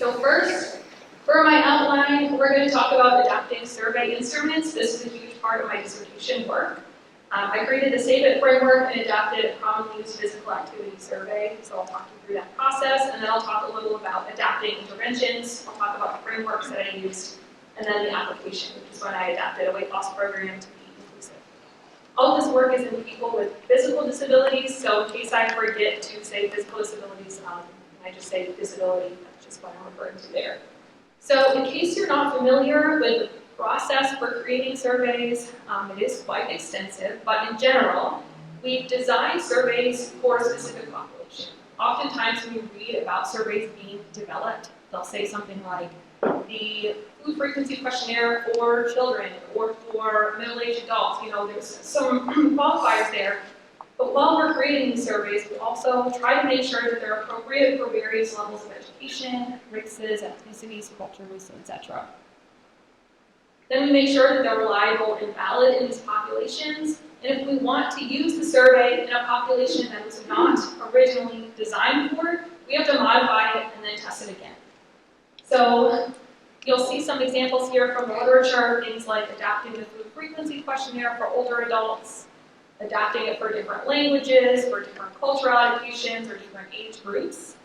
So first, for my outline, we're going to talk about adapting survey instruments. This is a huge part of my dissertation work. I created the SAVEIT framework and adapted a commonly used physical activity survey, so I'll talk you through that process, and then I'll talk a little about adapting interventions. I'll talk about the frameworks that I used, and then the application, which is when I adapted a weight loss program to be inclusive. All of this work is in people with physical disabilities, so in case I forget to say physical disabilities, I just say disability, that's just what I'm referring to there. So in case you're not familiar with the process for creating surveys, it is quite extensive, but in general, we design surveys for a specific population. Oftentimes when you read about surveys being developed, they'll say something like the food frequency questionnaire for children or for middle-aged adults. You know, there's some qualifiers there. But while we're creating these surveys, we also try to make sure that they're appropriate for various levels of education, races, ethnicities, cultures, etc. Then we make sure that they're reliable and valid in these populations. And if we want to use the survey in a population that was not originally designed for it, we have to modify it and then test it again. So you'll see some examples here from the literature, things like adapting the food frequency questionnaire for older adults, adapting it for different languages, for different cultural adaptations, or different age groups.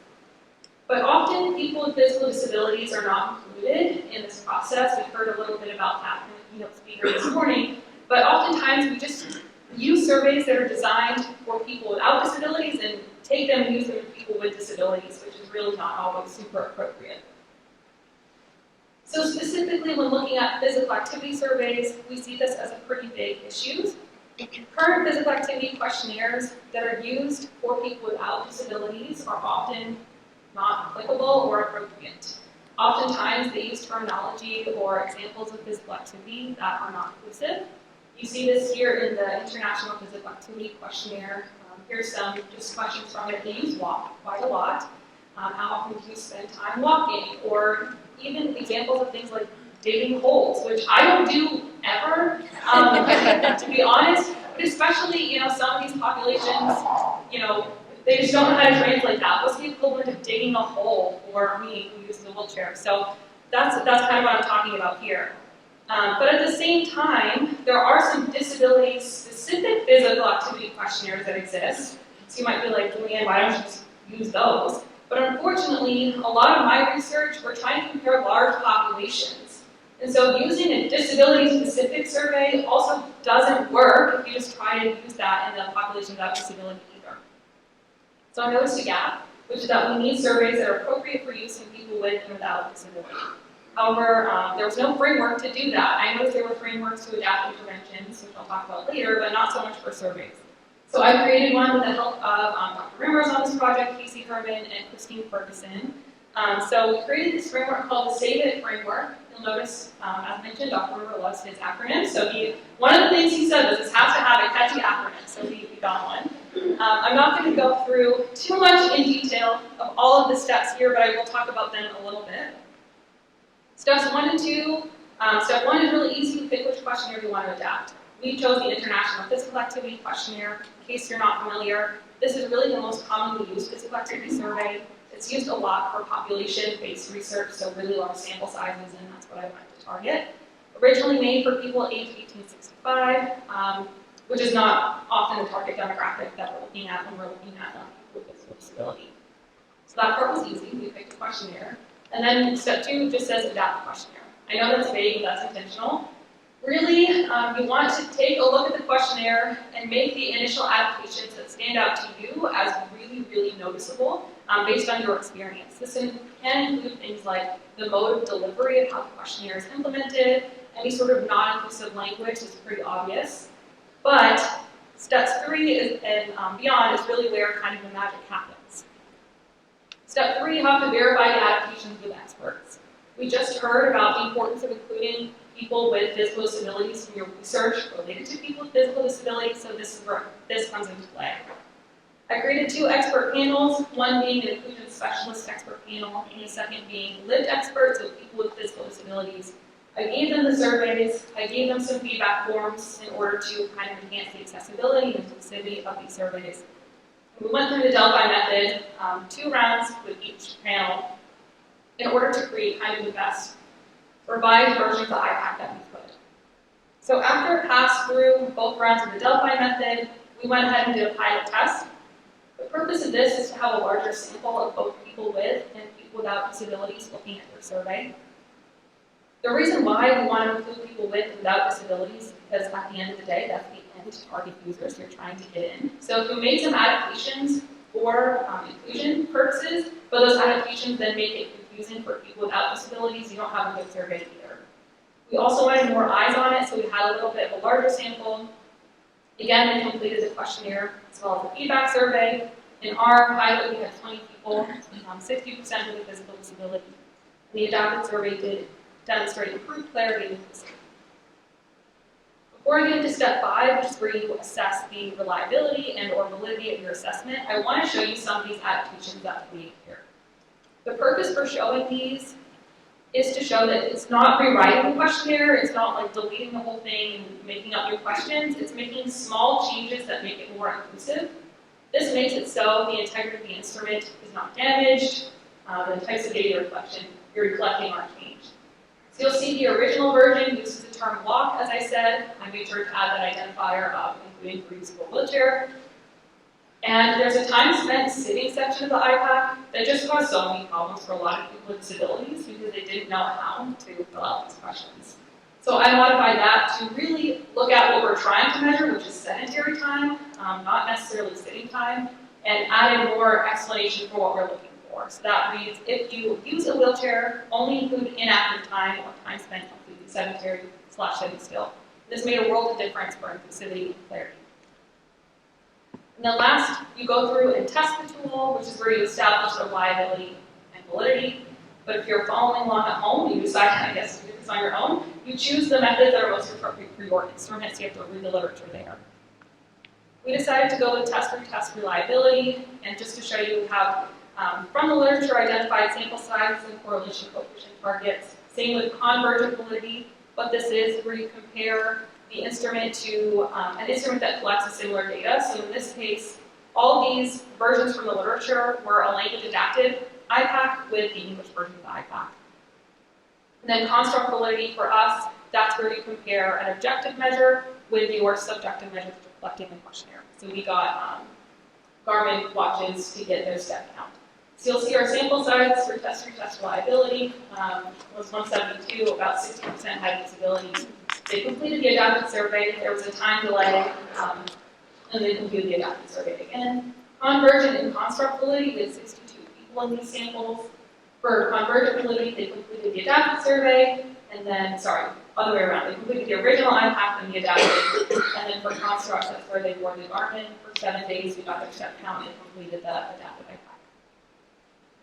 But often people with physical disabilities are not included in this process. We've heard a little bit about that from the keynote speaker this morning. But oftentimes we just use surveys that are designed for people without disabilities and take them and use them for people with disabilities, which is really not always super appropriate. So specifically when looking at physical activity surveys, we see this as a pretty big issue. Current physical activity questionnaires that are used for people without disabilities are often not applicable or appropriate. Oftentimes they use terminology or examples of physical activity that are not inclusive. You see this here in the International Physical Activity Questionnaire. Here's some just questions from it. They use walk quite a lot. How often do you spend time walking? Or even examples of things like digging holes, which I don't do ever, to be honest. But especially, you know, some of these populations, you know, they just don't know how to translate that. What's the equivalent of digging a hole for me who uses a wheelchair? So that's kind of what I'm talking about here. But at the same time, there are some disability-specific physical activity questionnaires that exist. So you might be like, Julianne, why don't you just use those? But unfortunately, a lot of my research, we're trying to compare large populations. And so using a disability-specific survey also doesn't work if you just try to use that in the population without disability either. So I noticed a gap, which is that we need surveys that are appropriate for use in people with and without disability. However, there was no framework to do that. I noticed there were frameworks to adapt interventions, which I'll talk about later, but not so much for surveys. So I created one with the help of Dr. Rimmers on this project, Casey Herman, and Christine Ferguson. So we created this framework called the SAVEIT framework. You'll notice, as mentioned, Dr. Rimmer loves his acronym. So one of the things he said was this has to have a catchy acronym, so we got one. I'm not going to go through too much in detail of all of the steps here, but I will talk about them a little bit. Steps 1 and 2. Step 1 is really easy to pick which questionnaire you want to adapt. We chose the International Physical Activity Questionnaire. In case you're not familiar, this is really the most commonly used physical activity survey. It's used a lot for population-based research, so really large sample sizes, and that's what I wanted to target. Originally made for people aged 18 to 65, which is not often the target demographic that we're looking at when we're looking at people with physical disability. So that part was easy. We picked a questionnaire. And then step 2 just says adapt the questionnaire. I know that's vague, but that's intentional. Really, you want to take a look at the questionnaire and make the initial adaptations that stand out to you as really, really noticeable based on your experience. This can include things like the mode of delivery of how the questionnaire is implemented. Any sort of non-inclusive language is pretty obvious. But steps 3 and beyond is really where kind of the magic happens. Step 3, you have to verify the adaptations with experts. We just heard about the importance of including people with physical disabilities in your research related to people with physical disabilities, so this is where this comes into play. I created 2 expert panels, one being an inclusion specialist expert panel, and the second being lived experts with people with physical disabilities. I gave them the surveys, I gave them some feedback forms in order to kind of enhance the accessibility and inclusivity of these surveys. We went through the Delphi method, 2 rounds with each panel. in order to create kind of the best revised version of the IPAC that we could. So after it passed through both rounds of the Delphi method, we went ahead and did a pilot test. The purpose of this is to have a larger sample of both people with and people without disabilities looking at their survey. The reason why we want to include people with and without disabilities is because at the end of the day, that's the end target users you're trying to get in. So if you made some adaptations for inclusion purposes, but those adaptations then make it confusing for people without disabilities, you don't have a good survey either. We also wanted more eyes on it, so we had a little bit of a larger sample. Again, we completed the questionnaire as well as the feedback survey. In our pilot, we had 20 people, 60% with a physical disability. The adapted survey did demonstrate improved clarity and inclusivity. Before I get into step 5, which is where you assess the reliability and or validity of your assessment, I want to show you some of these adaptations that we made here. The purpose for showing these is to show that it's not rewriting the questionnaire, it's not like deleting the whole thing and making up new questions, it's making small changes that make it more inclusive. This makes it so the integrity of the instrument is not damaged, the types of data you're collecting aren't changed. So you'll see the original version uses the term walk, as I said. I made sure to add that identifier of including for usable wheelchair. And there's a time spent sitting section of the IPAC that just caused so many problems for a lot of people with disabilities because they didn't know how to fill out these questions. So I modified that to really look at what we're trying to measure, which is sedentary time, not necessarily sitting time, and added more explanation for what we're looking for. So that reads, if you use a wheelchair, only include inactive time or time spent completely sedentary / sitting still. This made a world of difference for inclusivity and clarity. And then last, you go through and test the tool, which is where you establish the reliability and validity. But if you're following along at home, you decide, I guess, to do this on your own, you choose the methods that are most appropriate for your instrument, so you have to read the literature there. We decided to go with test reliability, and just to show you, we have, from the literature, identified sample sizes and correlation coefficient targets. Same with convergent validity. What this is where you compare the instrument to an instrument that collects similar data. So in this case, all these versions from the literature were a language adapted IPAC with the English version of the IPAC. And then construct validity for us, that's where you compare an objective measure with your subjective measure that you're collecting in the questionnaire. So we got Garmin watches to get their step count. So you'll see our sample size for test reliability was 172, about 60% had disabilities. They completed the adapted survey, there was a time delay, and they completed the adapted survey again. Convergent and construct validity, we had 62 people in these samples. For convergent validity, they completed the adapted survey, and then, other way around. They completed the original IPAC and the adapted, and then for construct, that's where they wore the Garmin for 7 days, we got their step count, and completed the adapted IPAC.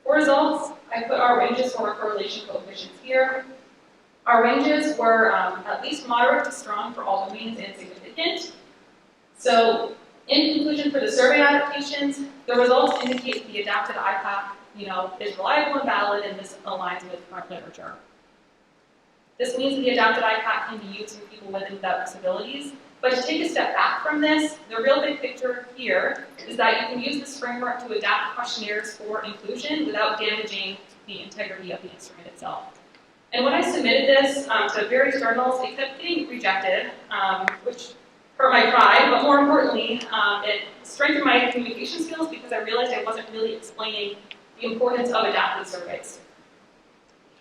For results, I put our ranges for our correlation coefficients here. Our ranges were at least moderate to strong for all domains and significant. So, in conclusion, for the survey adaptations, the results indicate the adapted IPAC, is reliable and valid, and this aligns with current literature. This means the adapted IPAC can be used in people with and without disabilities. But to take a step back from this, the real big picture here is that you can use this framework to adapt questionnaires for inclusion without damaging the integrity of the instrument itself. And when I submitted this to various journals, it kept getting rejected, which hurt my pride, but more importantly, it strengthened my communication skills because I realized I wasn't really explaining the importance of adapted surveys.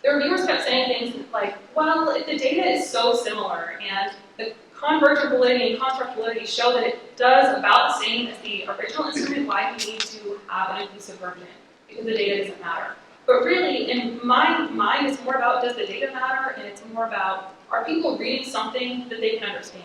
The reviewers kept saying things like, well, if the data is so similar and the convergent validity and construct validity show that it does about the same as the original instrument, why do you need to have an inclusive version? Because the data doesn't matter. But really, in my mind, it's more about does the data matter, and it's more about are people reading something that they can understand,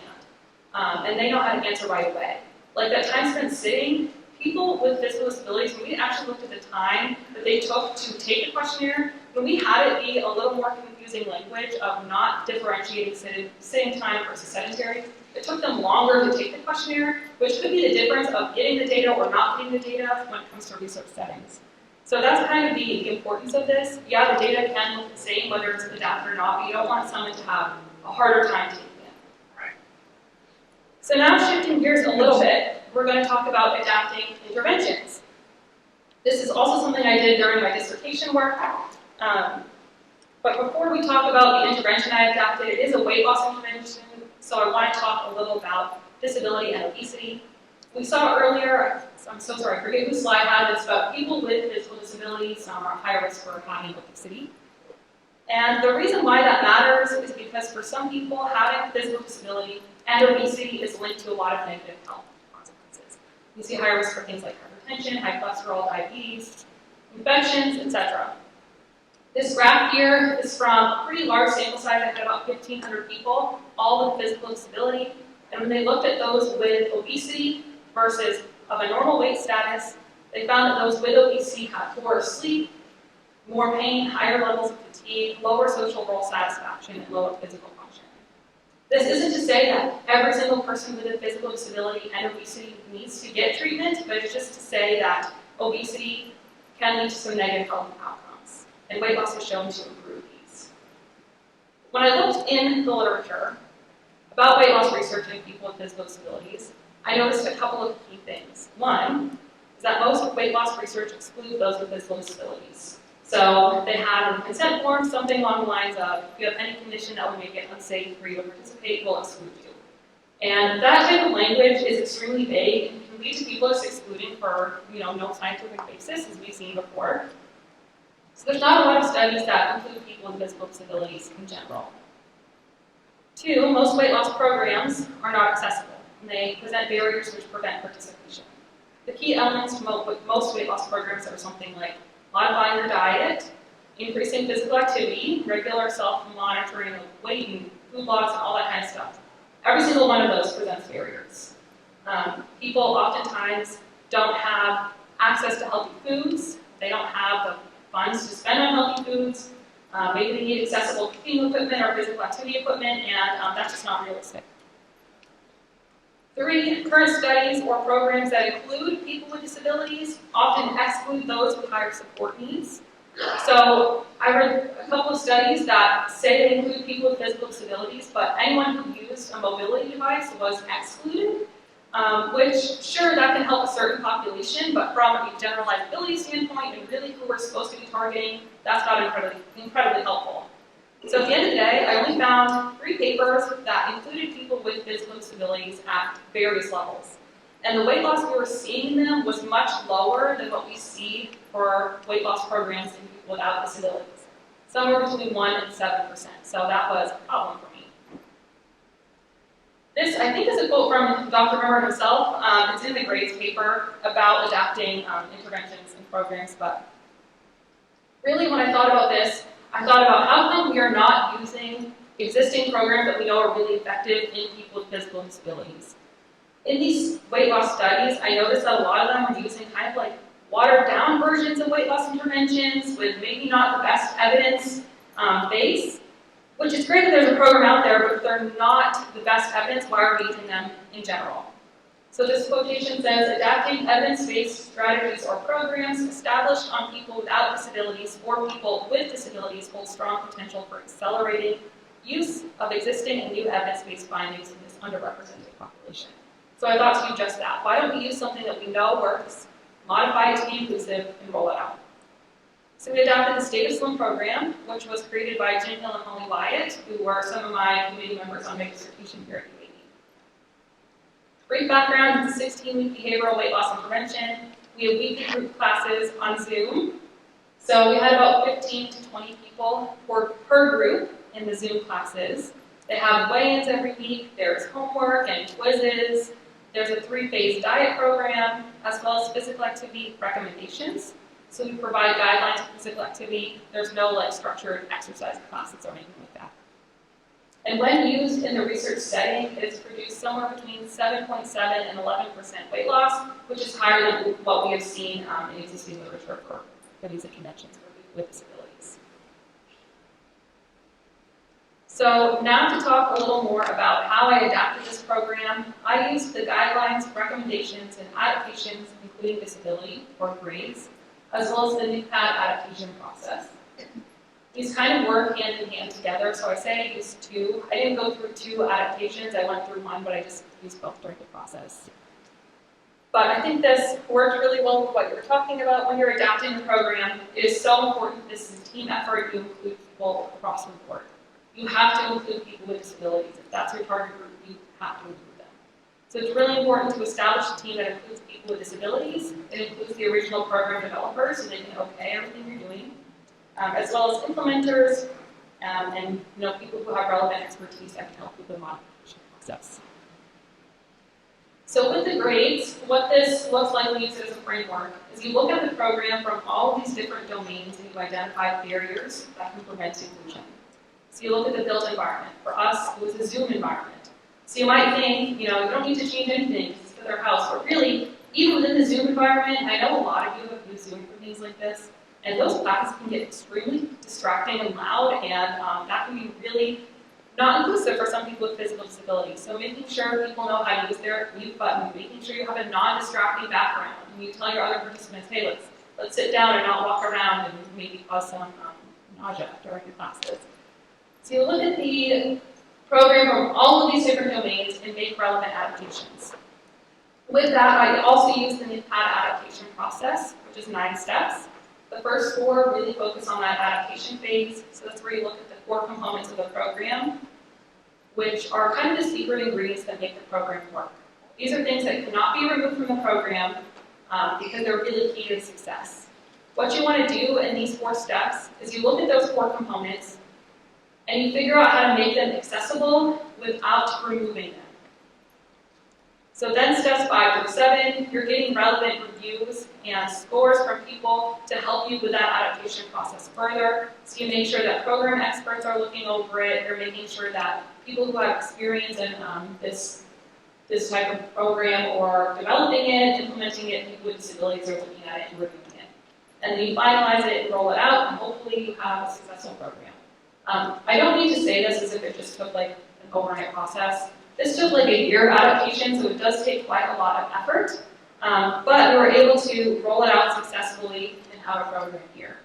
and they know how to answer right away. Like that time spent sitting, people with physical disabilities, when we actually looked at the time that they took to take the questionnaire, when we had it be a little more confusing language of not differentiating sitting time versus sedentary, it took them longer to take the questionnaire, which could be the difference of getting the data or not getting the data when it comes to research settings. So that's kind of the importance of this. Yeah, the data can look the same, whether it's adapted or not, but you don't want someone to have a harder time taking it. Right. So now shifting gears a little bit, we're going to talk about adapting interventions. This is also something I did during my dissertation work. But before we talk about the intervention I adapted, it is a weight loss intervention, so I want to talk a little about disability and obesity. We saw earlier, I'm so sorry, I forget whose slide had this, but people with physical disabilities are higher risk for having obesity. And the reason why that matters is because for some people, having a physical disability and obesity is linked to a lot of negative health consequences. You see higher risk for things like hypertension, high cholesterol, diabetes, infections, etc. This graph here is from a pretty large sample size. I had about 1,500 people, all with physical disability. And when they looked at those with obesity versus of a normal weight status, they found that those with obesity had poorer sleep, more pain, higher levels of fatigue, lower social role satisfaction, and lower physical function. This isn't to say that every single person with a physical disability and obesity needs to get treatment, but it's just to say that obesity can lead to some negative health outcomes, and weight loss is shown to improve these. When I looked in the literature about weight loss research in people with physical disabilities, I noticed a couple of key things. One is that most weight loss research excludes those with physical disabilities. So they have in the consent form something along the lines of, if you have any condition that would make it unsafe for you to participate, we'll exclude you. And that type of language is extremely vague and can lead to people just excluding for no scientific basis, as we've seen before. So there's not a lot of studies that include people with physical disabilities in general. Two, most weight loss programs are not accessible, and they present barriers which prevent participation. The key elements to most weight loss programs are something like modifying your diet, increasing physical activity, regular self-monitoring of weight and food logs, and all that kind of stuff. Every single one of those presents barriers. People oftentimes don't have access to healthy foods. They don't have the funds to spend on healthy foods. Maybe they need accessible cooking equipment or physical activity equipment, and that's just not realistic. Three, current studies or programs that include people with disabilities often exclude those with higher support needs. So I read a couple of studies that say they include people with physical disabilities, but anyone who used a mobility device was excluded, which, sure, that can help a certain population, but from a generalizability standpoint and really who we're supposed to be targeting, that's not incredibly helpful. So at the end of the day, I only found 3 papers that included people with physical disabilities at various levels. And the weight loss we were seeing in them was much lower than what we see for weight loss programs in people without disabilities. Somewhere between 1% and 7%. So that was a problem for me. This, I think, is a quote from Dr. Rimmer himself. It's in the grades paper about adapting interventions and programs. But really, when I thought about this, I thought about how come we are not using existing programs that we know are really effective in people with physical disabilities. In these weight loss studies, I noticed that a lot of them are using kind of like watered down versions of weight loss interventions with maybe not the best evidence base, which is great that there's a program out there, but if they're not the best evidence, why are we using them in general? So this quotation says, adapting evidence-based strategies or programs established on people without disabilities or people with disabilities holds strong potential for accelerating use of existing and new evidence-based findings in this underrepresented population. So I thought to do just that. Why don't we use something that we know works, modify it to be inclusive, and roll it out? So we adapted the State of Slim program, which was created by Jim Hill and Holly Wyatt, who are some of my committee members on my dissertation here at UAB. Brief background, it's a 16-week behavioral weight loss intervention. We have weekly group classes on Zoom. So we had about 15 to 20 people per group in the Zoom classes. They have weigh-ins every week. There's homework and quizzes. There's a 3-phase diet program, as well as physical activity recommendations. So we provide guidelines for physical activity. There's no structured exercise classes or anything like that. And when used in the research setting, it's produced somewhere between 7.7 and 11% weight loss, which is higher than what we have seen in existing literature for these interventions for people with disabilities. So now to talk a little more about how I adapted this program, I used the guidelines, recommendations, and adaptations, including disability or grades, as well as the NCPAD adaptation process. These kind of work hand in hand together, so I say I used 2. I didn't go through 2 adaptations, I went through 1, but I just used both during the process. But I think this worked really well with what you were talking about when you're adapting the program. It is so important this is a team effort. You include people across the board. You have to include people with disabilities. If that's your target group, you have to include them. So it's really important to establish a team that includes people with disabilities. It includes the original program developers so they can okay everything you're doing, as well as implementers and people who have relevant expertise that can help with the modification process. So with the grades, what this looks like when you use it as a framework is you look at the program from all of these different domains and you identify barriers that can prevent inclusion. So you look at the built environment. For us, it was a Zoom environment. So you might think, you don't need to change anything because it's for their house. But really, even within the Zoom environment, I know a lot of you have used Zoom for things like this, and those classes can get extremely distracting and loud, and that can be really not inclusive for some people with physical disabilities. So making sure people know how to use their mute button, making sure you have a non-distracting background, and you tell your other participants, hey, let's sit down and not walk around and maybe cause some nausea during the classes. So you look at the program from all of these different domains and make relevant adaptations. With that, I also use the NIPAD adaptation process, which is 9 steps. The first 4 really focus on that adaptation phase. So that's where you look at the core components of the program, which are kind of the secret ingredients that make the program work. These are things that cannot be removed from the program because they're really key to success. What you want to do in these 4 steps is you look at those 4 components and you figure out how to make them accessible without removing them. So then steps 5 through 7, you're getting relevant reviews and scores from people to help you with that adaptation process further. So you make sure that program experts are looking over it. You're making sure that people who have experience in this type of program or developing it, implementing it, people with disabilities are looking at it and reviewing it. And then you finalize it and roll it out, and hopefully you have a successful program. I don't need to say this as if it just took like an overnight process. This took like a year adaptation, so it does take quite a lot of effort. But we were able to roll it out successfully and have a program here.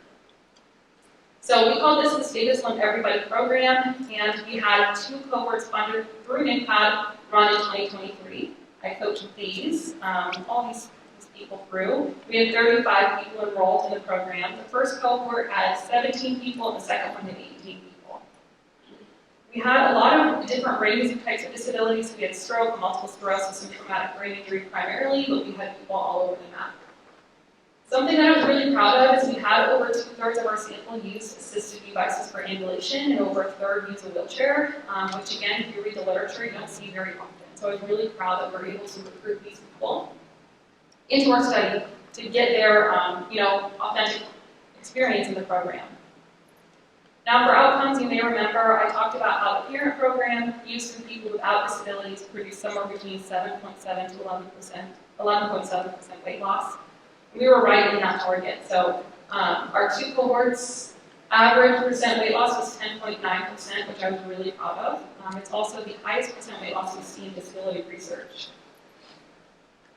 So we called this the Status Lump Everybody program, and we had 2 cohorts funded through NIPAD run in 2023. I coached these, all these people through. We had 35 people enrolled in the program. The first cohort had 17 people, and the second one had 18 people. We had a lot of different ranges of types of disabilities. We had stroke, multiple sclerosis, and traumatic brain injury primarily, but we had people all over the map. Something that I was really proud of is we had over 2/3 of our sample use assistive devices for ambulation, and over 1/3 use a wheelchair, which again, if you read the literature, you don't see very often. So I was really proud that we're able to recruit these people into our study to get their authentic experience in the program. Now for outcomes, you may remember I talked about how the parent program used in people without disabilities produced somewhere between 7.7 to 11.7% weight loss. We were right in that target. So our 2 cohorts, average percent weight loss was 10.9%, which I was really proud of. It's also the highest percent weight loss we've seen in disability research.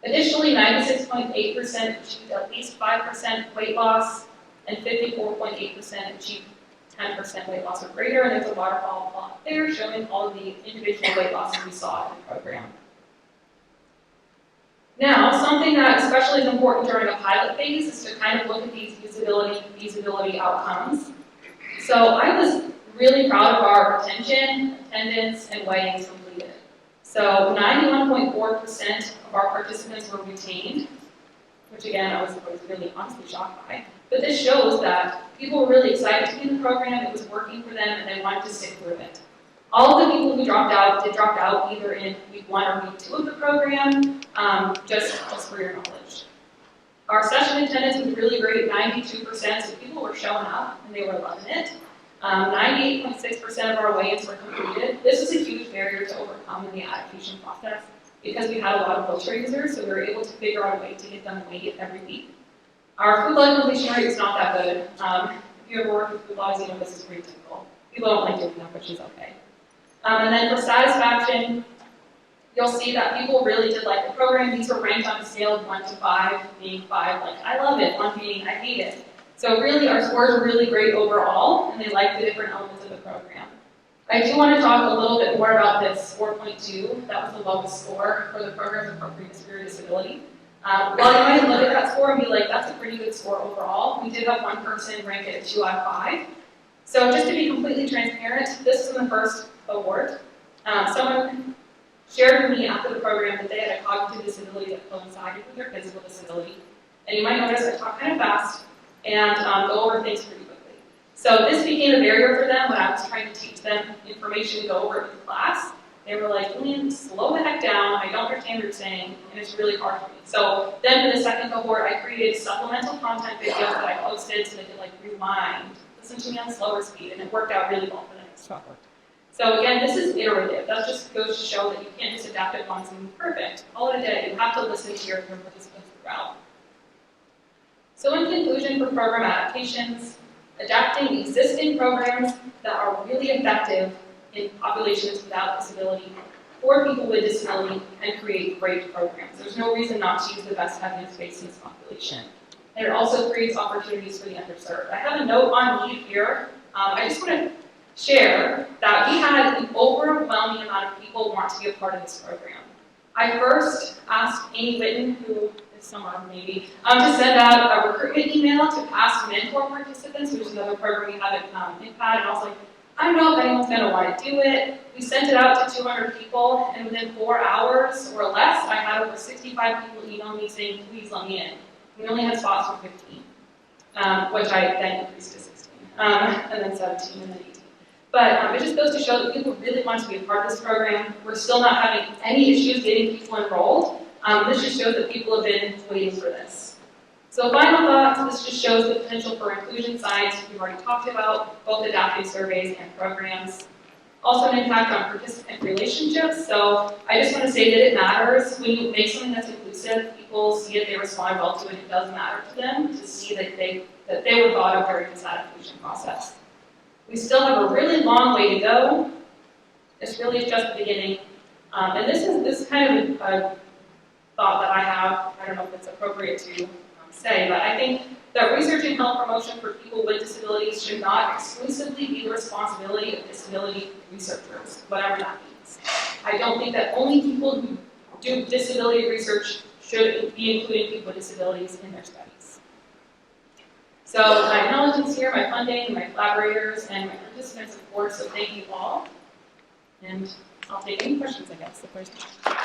Additionally, 96.8% achieved at least 5% weight loss, and 54.8% achieved 10% weight loss or greater, and there's a waterfall plot there showing all of the individual weight losses we saw in the program. Now, something that especially is important during a pilot phase is to kind of look at these usability and feasibility outcomes. So I was really proud of our retention, attendance, and weigh-ins completed. So 91.4% of our participants were retained, which again, I was really honestly shocked by. But this shows that people were really excited to be in the program, it was working for them, and they wanted to stick through it. All of the people who dropped out either in week 1 or week 2 of the program, just for your knowledge. Our session attendance was really great, 92%, so people were showing up and they were loving it. 98.6% of our weigh-ins were completed. This was a huge barrier to overcome in the adaptation process because we had a lot of wheelchair users, so we were able to figure out a way to get them weighed every week. Our food log completion rate is not that good. If you ever work with food logs, you know this is pretty typical. People don't like doing that, which is okay. And then for satisfaction, you'll see that people really did like the program. These were ranked on a scale of 1 to 5, being 5 like, I love it, 1 being, I hate it. So really, our scores were really great overall, and they liked the different elements of the program. I do want to talk a little bit more about this 4.2. That was the lowest score for the program's appropriate severe disability. While you might look at that score and be like, that's a pretty good score overall, we did have one person rank it at 2 out of 5. So just to be completely transparent, this is in the first cohort. Someone shared with me after the program that they had a cognitive disability that coincided with their physical disability. And you might notice I talk kind of fast and go over things pretty quickly. So this became a barrier for them when I was trying to teach them information to go over it in class. They were like, Julianne, slow the heck down, I don't understand what you're saying, and it's really hard for me. So then for the second cohort, I created supplemental content videos that I posted so they could like rewind, listen to me on slower speed, and it worked out really well for the next cohort. So again, this is iterative. That just goes to show that you can't just adapt it once and be perfect. All in a day, you have to listen to your participants throughout. So in conclusion, for program adaptations, adapting existing programs that are really effective in populations without disability or people with disability can create great programs. There's no reason not to use the best evidence-based in this population. And it also creates opportunities for the underserved. I have a note on need here. I just want to share that we had an overwhelming amount of people want to be a part of this program. I first asked Amy Whitten, who is somewhere maybe, to send out a recruitment email to past mentor participants, which is another program we have at INPAD, and I was like, I don't know if anyone's going to want to do it. We sent it out to 200 people, and within 4 hours or less, I had over 65 people email me saying, please let me in. We only had spots for 15, which I then increased to 16, and then 17, and then 18. But it just goes to show that people really want to be a part of this program. We're still not having any issues getting people enrolled. This just shows that people have been waiting for this. So final thoughts, this just shows the potential for inclusion science we've already talked about, both adaptive surveys and programs. Also an impact on participant relationships. So I just want to say that it matters. When you make something that's inclusive, people see it, they respond well to it, it does matter to them to see that they were thought of during this adaptation process. We still have a really long way to go. This really is just the beginning. And this is kind of a thought that I have. I don't know if it's appropriate to say, but I think that research in health promotion for people with disabilities should not exclusively be the responsibility of disability researchers, whatever that means. I don't think that only people who do disability research should be including people with disabilities in their studies. So my acknowledgements here, my funding, my collaborators, and my participants, of course, so thank you all. And I'll take any questions, I guess, the first time.